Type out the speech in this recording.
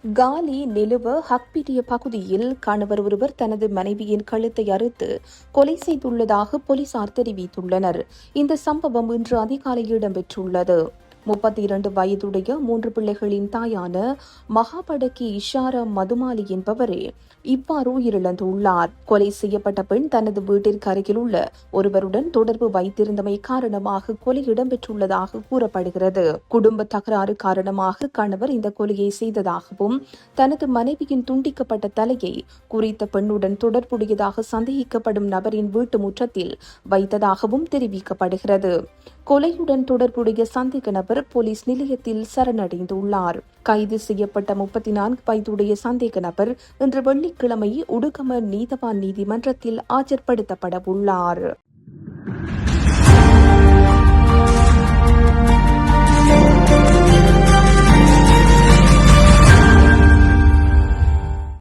காலி நிலுவ ஹக்பிட்டிய பகுதியில் கணவர் ஒருவர் தனது மனைவியின் கழுத்தை அறுத்து கொலை செய்துள்ளதாக போலீசார் தெரிவித்துள்ளனர். இந்த சம்பவம் இன்று அதிகாலை இடம்பெற்றுள்ளது. 32 வயதுடைய 3 பிள்ளைகளின் தாயான மகாபடக்கி இஷாரா மதுமாலி என்பவரே இவ்வாறு உயிரிழந்துள்ளார். கொலை செய்யப்பட்ட பெண் தனது வீட்டிற்கு அருகில் உள்ள ஒருவருடன் தொடர்பு வைத்திருந்தமை காரணமாக கொலை இடம்பெற்றுள்ளதாக கூறப்படுகிறது. குடும்ப தகராறு காரணமாக கணவர் இந்த கொலையை செய்ததாகவும் தனது மனைவியின் துண்டிக்கப்பட்ட தலையை குறித்த பெண்ணுடன் தொடர்புடையதாக சந்தேகிக்கப்படும் நபரின் வீட்டு முற்றத்தில் வைத்ததாகவும் தெரிவிக்கப்படுகிறது. கொலையுடன் தொடர்புடைய சந்தேக நபர் போலீஸ் நிலையத்தில் சரணடைந்துள்ளார். கைது செய்யப்பட்ட 34 வயதுடைய சந்தேக நபர் இன்று வெள்ளிக்கிழமை உடுகம நீதவான் நீதிமன்றத்தில் ஆஜர்படுத்தப்பட உள்ளார்.